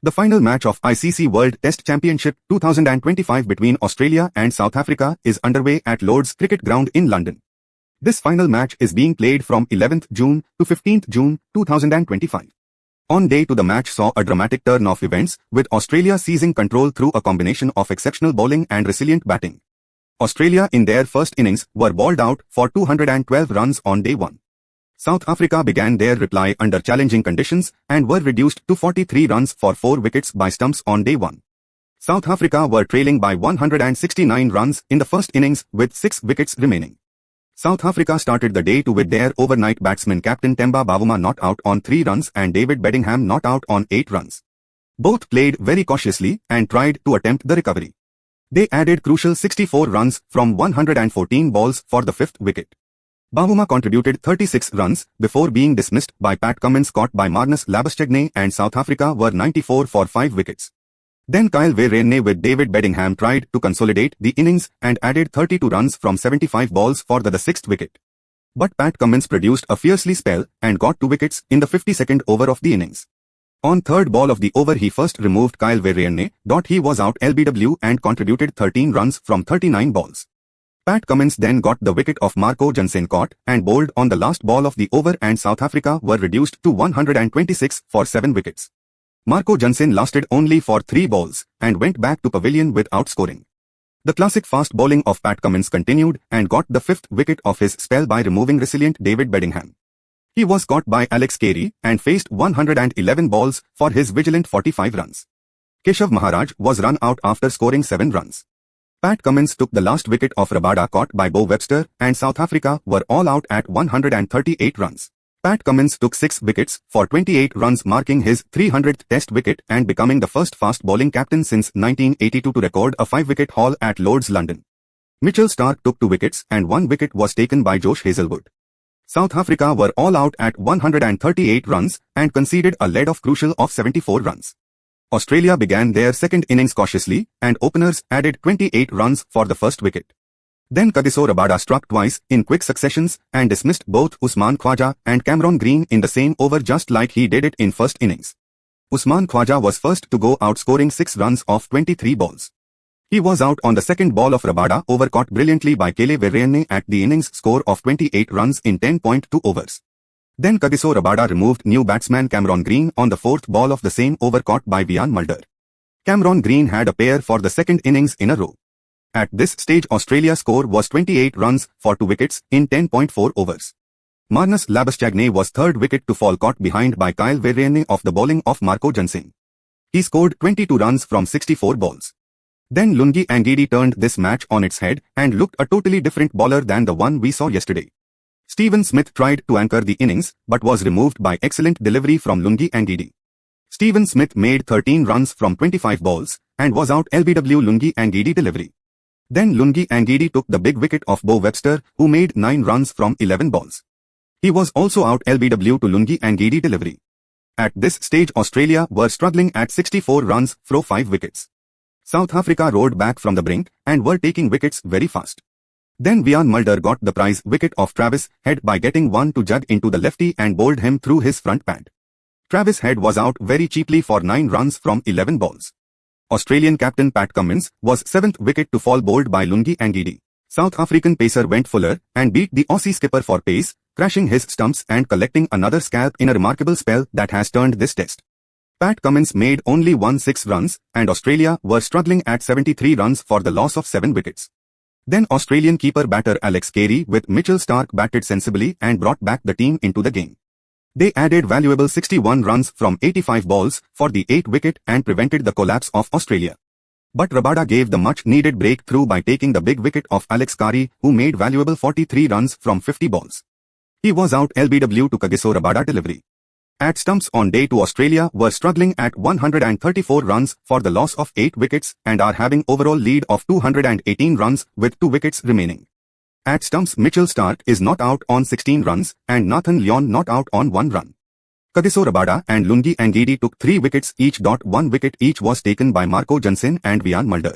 The final match of ICC World Test Championship 2025 between Australia and South Africa is underway at Lord's Cricket Ground in London. This final match is being played from 11th June to 15th June 2025. On day 2 the match saw a dramatic turn of events, with Australia seizing control through a combination of exceptional bowling and resilient batting. Australia in their first innings were bowled out for 212 runs on day 1. South Africa began their reply under challenging conditions and were reduced to 43 runs for 4 wickets by stumps on day 1. South Africa were trailing by 169 runs in the first innings with 6 wickets remaining. South Africa started the day 2 with their overnight batsman Captain Temba Bavuma not out on 3 runs and David Bedingham not out on 8 runs. Both played very cautiously and tried to attempt the recovery. They added crucial 64 runs from 114 balls for the 5th wicket. Bavuma contributed 36 runs before being dismissed by Pat Cummins caught by Marnus Labuschagne, and South Africa were 94 for 5 wickets. Then Kyle Verreynne with David Bedingham tried to consolidate the innings and added 32 runs from 75 balls for the 6th wicket. But Pat Cummins produced a fiercely spell and got 2 wickets in the 52nd over of the innings. On 3rd ball of the over he first removed Kyle Verreynne. He was out LBW and contributed 13 runs from 39 balls. Pat Cummins then got the wicket of Marco Jansen caught and bowled on the last ball of the over, and South Africa were reduced to 126 for 7 wickets. Marco Jansen lasted only for 3 balls and went back to pavilion without scoring. The classic fast bowling of Pat Cummins continued and got the 5th wicket of his spell by removing resilient David Bedingham. He was caught by Alex Carey and faced 111 balls for his vigilant 45 runs. Keshav Maharaj was run out after scoring 7 runs. Pat Cummins took the last wicket of Rabada caught by Bo Webster, and South Africa were all out at 138 runs. Pat Cummins took 6 wickets for 28 runs, marking his 300th Test wicket and becoming the first fast-bowling captain since 1982 to record a 5-wicket haul at Lord's London. Mitchell Starc took 2 wickets and 1 wicket was taken by Josh Hazlewood. South Africa were all out at 138 runs and conceded a lead of crucial of 74 runs. Australia began their second innings cautiously, and openers added 28 runs for the 1st wicket. Then Kagiso Rabada struck twice in quick successions and dismissed both Usman Khawaja and Cameron Green in the same over, just like he did it in first innings. Usman Khawaja was first to go out, scoring 6 runs off 23 balls. He was out on the 2nd ball of Rabada over, caught brilliantly by Kyle Verreynne at the innings score of 28 runs in 10.2 overs. Then Kagiso Rabada removed new batsman Cameron Green on the 4th ball of the same over, caught by Ian Mulder. Cameron Green had a pair for the 2nd innings in a row. At this stage Australia's score was 28 runs for 2 wickets in 10.4 overs. Marnus Labuschagne was 3rd wicket to fall, caught behind by Kyle Verreynne off the bowling of Marco Jansen. He scored 22 runs from 64 balls. Then Lungi Ngidi turned this match on its head and looked a totally different bowler than the one we saw yesterday. Steven Smith tried to anchor the innings but was removed by excellent delivery from Lungi Ngidi. Steven Smith made 13 runs from 25 balls and was out LBW Lungi Ngidi delivery. Then Lungi Ngidi took the big wicket of Bo Webster, who made 9 runs from 11 balls. He was also out LBW to Lungi Ngidi delivery. At this stage Australia were struggling at 64 runs through 5 wickets. South Africa rode back from the brink and were taking wickets very fast. Then Ian Mulder got the prize wicket of Travis Head by getting one to jug into the lefty and bowled him through his front pad. Travis Head was out very cheaply for 9 runs from 11 balls. Australian captain Pat Cummins was 7th wicket to fall, bowled by Lungi Ngidi. South African pacer went fuller and beat the Aussie skipper for pace, crashing his stumps and collecting another scalp in a remarkable spell that has turned this test. Pat Cummins made only 6 runs and Australia were struggling at 73 runs for the loss of 7 wickets. Then Australian keeper batter Alex Carey with Mitchell Starc batted sensibly and brought back the team into the game. They added valuable 61 runs from 85 balls for the 8th wicket and prevented the collapse of Australia. But Rabada gave the much-needed breakthrough by taking the big wicket of Alex Carey, who made valuable 43 runs from 50 balls. He was out LBW to Kagiso Rabada delivery. At stumps on day 2 Australia were struggling at 134 runs for the loss of 8 wickets and are having overall lead of 218 runs with 2 wickets remaining. At stumps Mitchell Starc is not out on 16 runs and Nathan Lyon not out on 1 run. Kagiso Rabada and Lungi Ngidi took 3 wickets each. 1 wicket each was taken by Marco Jansen and Ian Mulder.